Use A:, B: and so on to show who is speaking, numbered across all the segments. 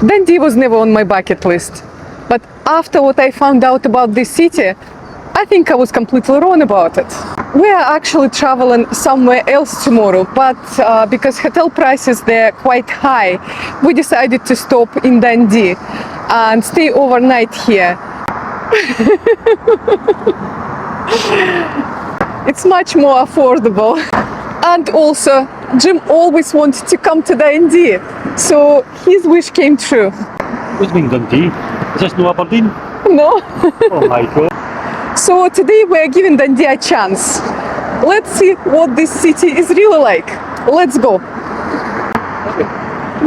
A: Dundee was never on my bucket list. But after what I found out about this city, I think I was completely wrong about it. We are actually traveling somewhere else tomorrow, but because hotel prices there are quite high, we decided to stop in Dundee and stay overnight here. It's much more affordable. And also, Jim always wanted to come to Dundee, so his wish came true.
B: What's being Dundee? Is this no Aberdeen?
A: No?
B: Oh my god.
A: So today we're giving Dundee a chance. Let's see what this city is really like. Let's go.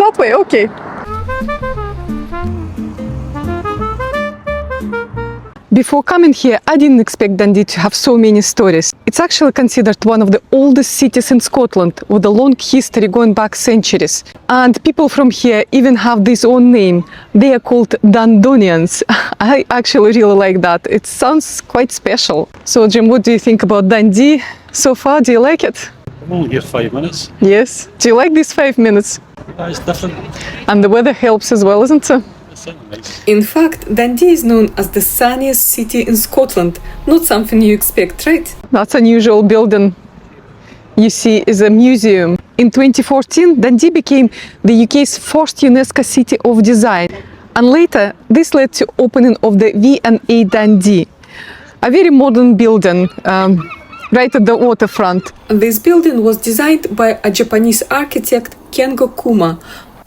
A: That way, okay. Before coming here, I didn't expect Dundee to have so many stories. It's actually considered one of the oldest cities in Scotland, with a long history going back centuries. And people from here even have this own name. They are called Dundonians. I actually really like that. It sounds quite special. So Jim, what do you think about Dundee so far? Do you like it?
B: I'm only here 5 minutes.
A: Yes. Do you like these 5 minutes?
B: Yeah, it's different.
A: And the weather helps as well, isn't it?
B: It's nice.
C: In fact, Dundee is known as the sunniest city in Scotland. Not something you expect, right?
A: That's unusual building. You see, is a museum. In 2014, Dundee became the UK's first UNESCO City of Design. And later, this led to opening of the V&A Dundee, a very modern building right at the waterfront.
C: This building was designed by a Japanese architect, Kengo Kuma,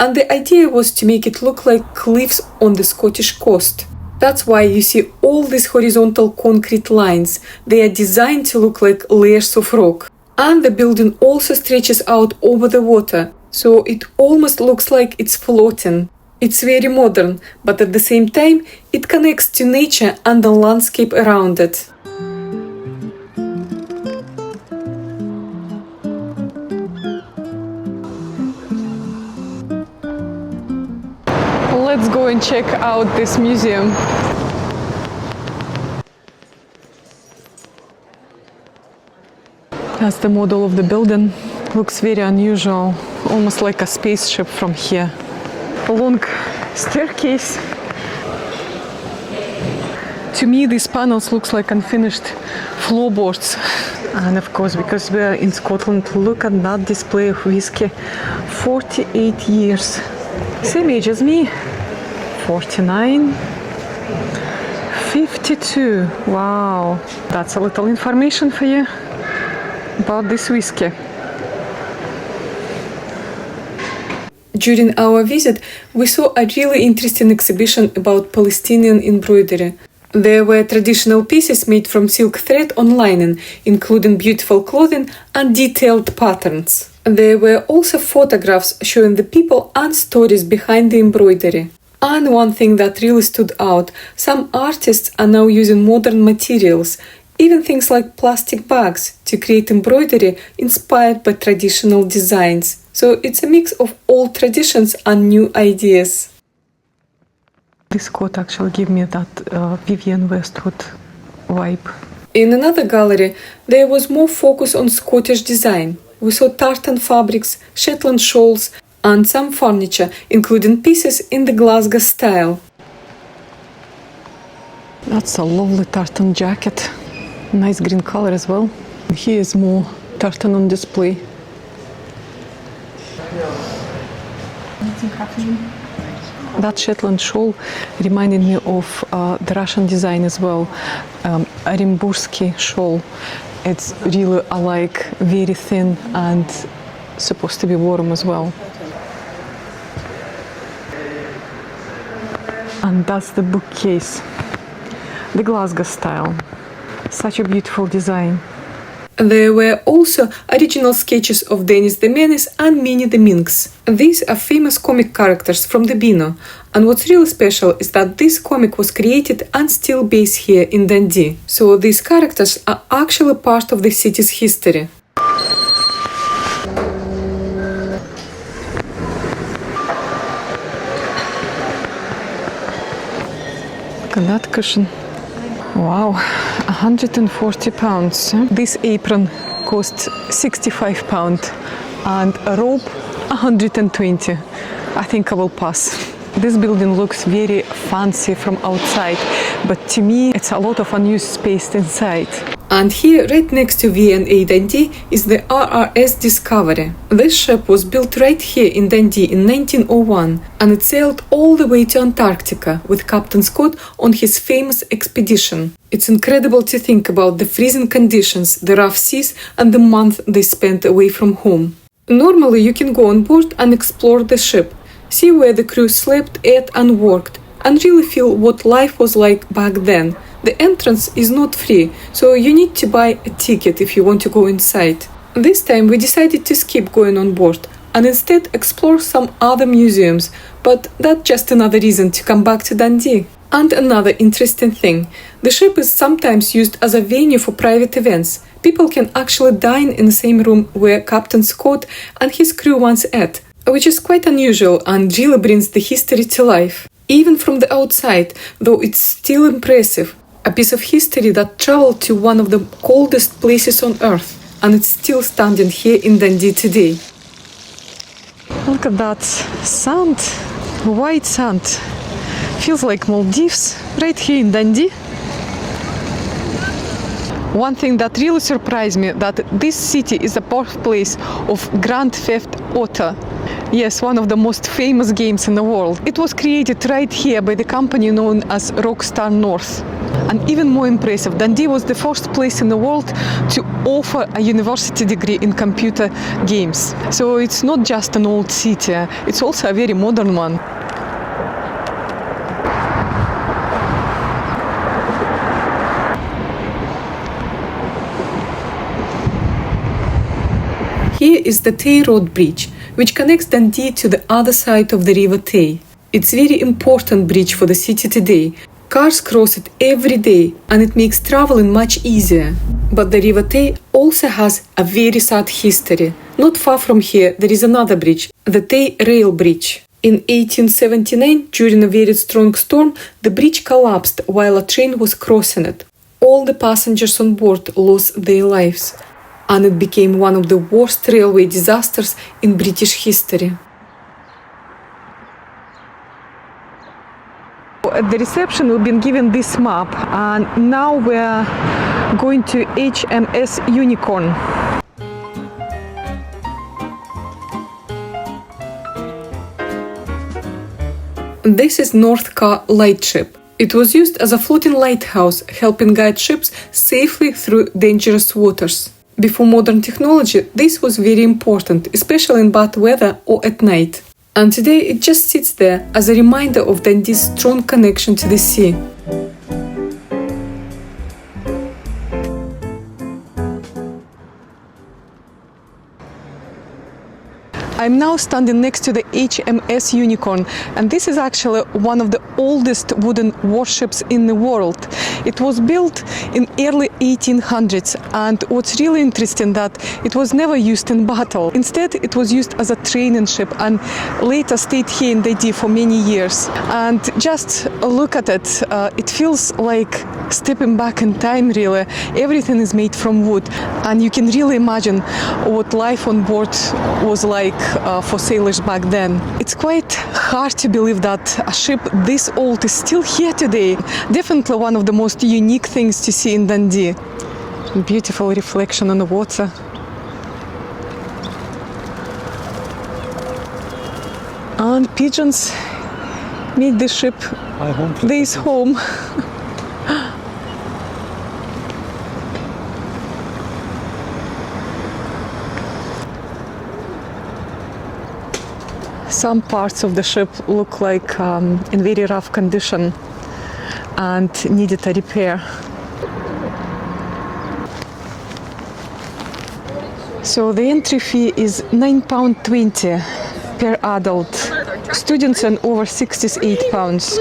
C: and the idea was to make it look like cliffs on the Scottish coast. That's why you see all these horizontal concrete lines. They are designed to look like layers of rock. And the building also stretches out over the water, so it almost looks like it's floating. It's very modern, but at the same time, it connects to nature and the landscape around it.
A: Let's go and check out this museum. That's the model of the building. Looks very unusual, almost like a spaceship from here. A long staircase. To me, these panels looks like unfinished floorboards. And of course, because we are in Scotland, look at that display of whiskey. 48 years. Same age as me. 49. 52. Wow. That's a little information for you about this whiskey.
C: During our visit, we saw a really interesting exhibition about Palestinian embroidery. There were traditional pieces made from silk thread on linen, including beautiful clothing and detailed patterns. There were also photographs showing the people and stories behind the embroidery. And one thing that really stood out, some artists are now using modern materials, even things like plastic bags, to create embroidery inspired by traditional designs. So it's a mix of old traditions and new ideas.
A: This coat actually gave me that Vivienne Westwood vibe.
C: In another gallery, there was more focus on Scottish design. We saw tartan fabrics, Shetland shawls, and some furniture, including pieces in the Glasgow style.
A: That's a lovely tartan jacket. Nice green color as well. Here is more tartan on display. That Shetland shawl reminded me of the Russian design as well. Orenburgsky shawl. It's really alike, very thin and supposed to be warm as well. And that's the bookcase. The Glasgow style. Such a beautiful design.
C: There were also original sketches of Dennis the Menace and Minnie the Minx. These are famous comic characters from the Beano, and what's really special is that this comic was created and still based here in Dundee. So these characters are actually part of the city's history.
A: Look at that cushion. Wow, £140. This apron cost £65 and a robe £120. I think I will pass. This building looks very fancy from outside, but to me it's a lot of unused space inside.
C: And here, right next to V&A Dundee, is the RRS Discovery. This ship was built right here in Dundee in 1901, and it sailed all the way to Antarctica with Captain Scott on his famous expedition. It's incredible to think about the freezing conditions, the rough seas, and the month they spent away from home. Normally, you can go on board and explore the ship, see where the crew slept, ate, and worked, and really feel what life was like back then. The entrance is not free, so you need to buy a ticket if you want to go inside. This time we decided to skip going on board and instead explore some other museums, but that's just another reason to come back to Dundee. And another interesting thing, the ship is sometimes used as a venue for private events. People can actually dine in the same room where Captain Scott and his crew once ate, which is quite unusual and really brings the history to life. Even from the outside, though it's still impressive. A piece of history that traveled to one of the coldest places on Earth, and it's still standing here in Dundee today.
A: Look at that sand, white sand. Feels like Maldives, right here in Dundee. One thing that really surprised me, that this city is the birthplace of Grand Theft Auto. Yes, one of the most famous games in the world. It was created right here by the company known as Rockstar North. And even more impressive, Dundee was the first place in the world to offer a university degree in computer games. So it's not just an old city, it's also a very modern one.
C: Here is the Tay Road Bridge, which connects Dundee to the other side of the River Tay. It's a very important bridge for the city today. Cars cross it every day, and it makes traveling much easier. But the River Tay also has a very sad history. Not far from here, there is another bridge, the Tay Rail Bridge. In 1879, during a very strong storm, the bridge collapsed while a train was crossing it. All the passengers on board lost their lives, and it became one of the worst railway disasters in British history.
A: At the reception we've been given this map, and now we're going to HMS Unicorn.
C: This is North Car Lightship. It was used as a floating lighthouse, helping guide ships safely through dangerous waters. Before modern technology, this was very important, especially in bad weather or at night. And today it just sits there as a reminder of Dundee's strong connection to the sea.
A: I'm now standing next to the HMS Unicorn, and this is actually one of the oldest wooden warships in the world. It was built in early 1800s, and what's really interesting that it was never used in battle. Instead, it was used as a training ship and later stayed here in Dundee for many years. And just look at it, it feels like stepping back in time, really. Everything is made from wood, and you can really imagine what life on board was like for sailors back then. It's quite hard to believe that a ship this old is still here today. Definitely one of the most unique things to see in Dundee. Beautiful reflection on the water. And pigeons make the ship this home. Some parts of the ship look like in very rough condition and needed a repair. So the entry fee is £9.20 per adult. Students and over 68 pounds.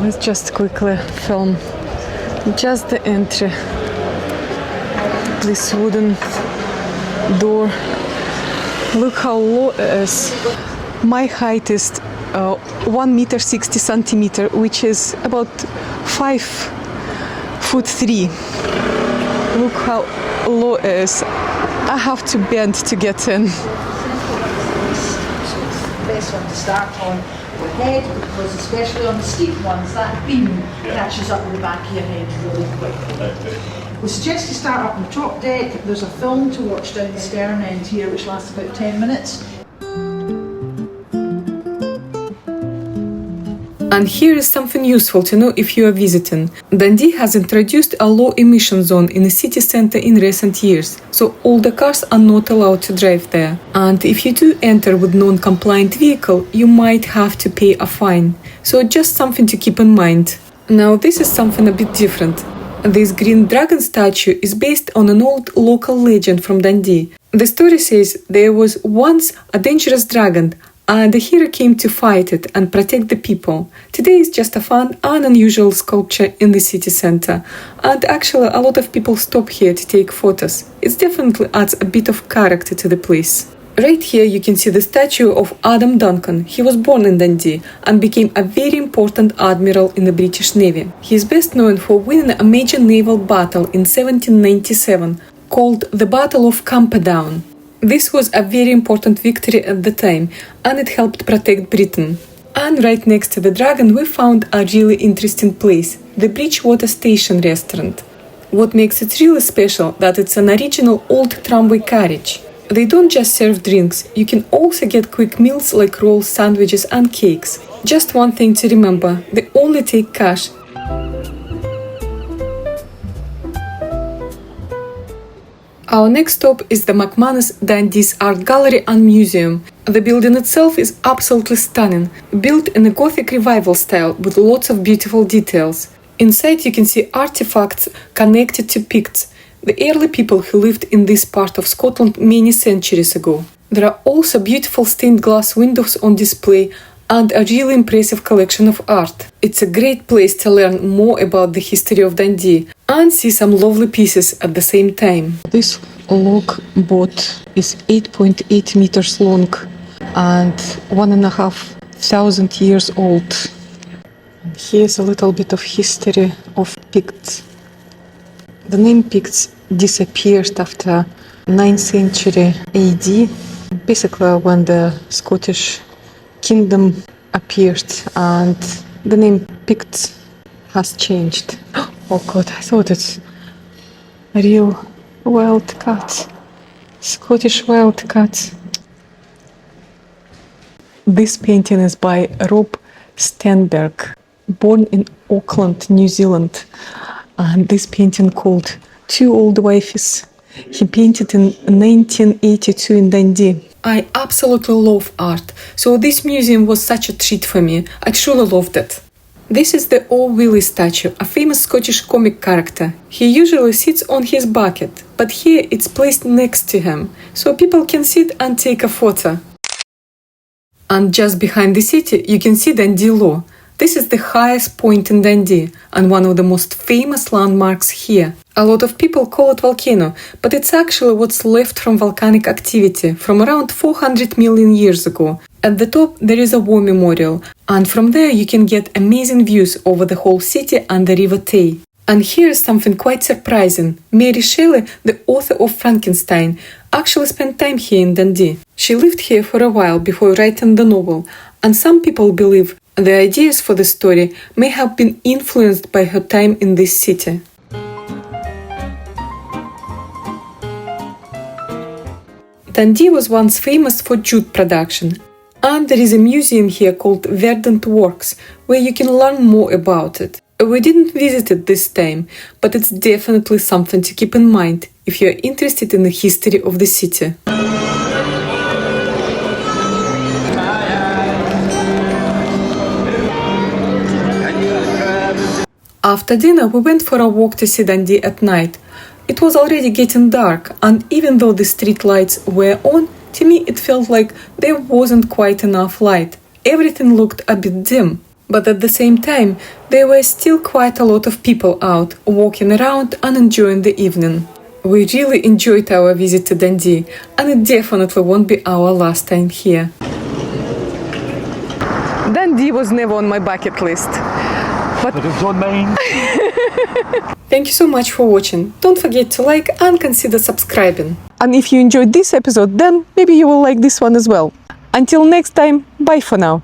A: Let's just quickly film just the entry. This wooden door. Look how low it is. My height is 1 meter 60 centimeter, which is about 5'3". Look how low it is. I have to bend to get in.
D: Best one to start on with head, because especially on the steep ones, that beam catches up with the back of your head really quick. We suggest you start up on the top deck. There's a film to watch down the stern end here, which lasts about 10 minutes.
C: And here is something useful to know if you are visiting. Dundee has introduced a low emission zone in the city centre in recent years, so older cars are not allowed to drive there. And if you do enter with non-compliant vehicle, you might have to pay a fine. So just something to keep in mind. Now this is something a bit different. This green dragon statue is based on an old local legend from Dundee. The story says there was once a dangerous dragon, and the hero came to fight it and protect the people. Today is just a fun and unusual sculpture in the city centre, and actually a lot of people stop here to take photos. It definitely adds a bit of character to the place. Right here you can see the statue of Adam Duncan. He was born in Dundee and became a very important admiral in the British Navy. He is best known for winning a major naval battle in 1797 called the Battle of Camperdown. This was a very important victory at the time, and it helped protect Britain. And right next to the dragon we found a really interesting place, the Bridgewater Station restaurant. What makes it really special that it's an original old tramway carriage. They don't just serve drinks, you can also get quick meals like rolls, sandwiches and cakes. Just one thing to remember, they only take cash. Our next stop is the McManus Dundee's Art Gallery and Museum. The building itself is absolutely stunning, built in a Gothic revival style with lots of beautiful details. Inside you can see artifacts connected to Picts, the early people who lived in this part of Scotland many centuries ago. There are also beautiful stained glass windows on display and a really impressive collection of art. It's a great place to learn more about the history of Dundee and see some lovely pieces at the same time. This log boat is 8.8 meters long and 1,500 years old. Here's a little bit of history of Picts. The name Picts disappeared after 9th century AD, basically when the Scottish kingdom appeared and the name Picts has changed. Oh god, I thought it's a real wildcat, Scottish wildcat. This painting is by Rob Stenberg, born in Auckland, New Zealand. And this painting called Two Old Wifes. He painted in 1982 in Dundee. I absolutely love art, so this museum was such a treat for me. I truly loved it. This is the Old Willie statue, a famous Scottish comic character. He usually sits on his bucket, but here it's placed next to him, so people can sit and take a photo. And just behind the city you can see Dundee Low. This is the highest point in Dundee and one of the most famous landmarks here. A lot of people call it volcano, but it's actually what's left from volcanic activity from around 400 million years ago. At the top there is a war memorial, and from there you can get amazing views over the whole city and the River Tay. And here is something quite surprising. Mary Shelley, the author of Frankenstein, actually spent time here in Dundee. She lived here for a while before writing the novel, and some people believe the ideas for the story may have been influenced by her time in this city. Dundee was once famous for jute production, and there is a museum here called Verdant Works, where you can learn more about it. We didn't visit it this time, but it's definitely something to keep in mind if you are interested in the history of the city. After dinner, we went for a walk to see Dundee at night. It was already getting dark, and even though the street lights were on, to me it felt like there wasn't quite enough light. Everything looked a bit dim. But at the same time, there were still quite a lot of people out, walking around and enjoying the evening. We really enjoyed our visit to Dundee, and it definitely won't be our last time here.
A: Dundee was never on my bucket list.
B: But it was on mine.
C: Thank you so much for watching. Don't forget to like and consider subscribing.
A: And if you enjoyed this episode, then maybe you will like this one as well. Until next time, bye for now.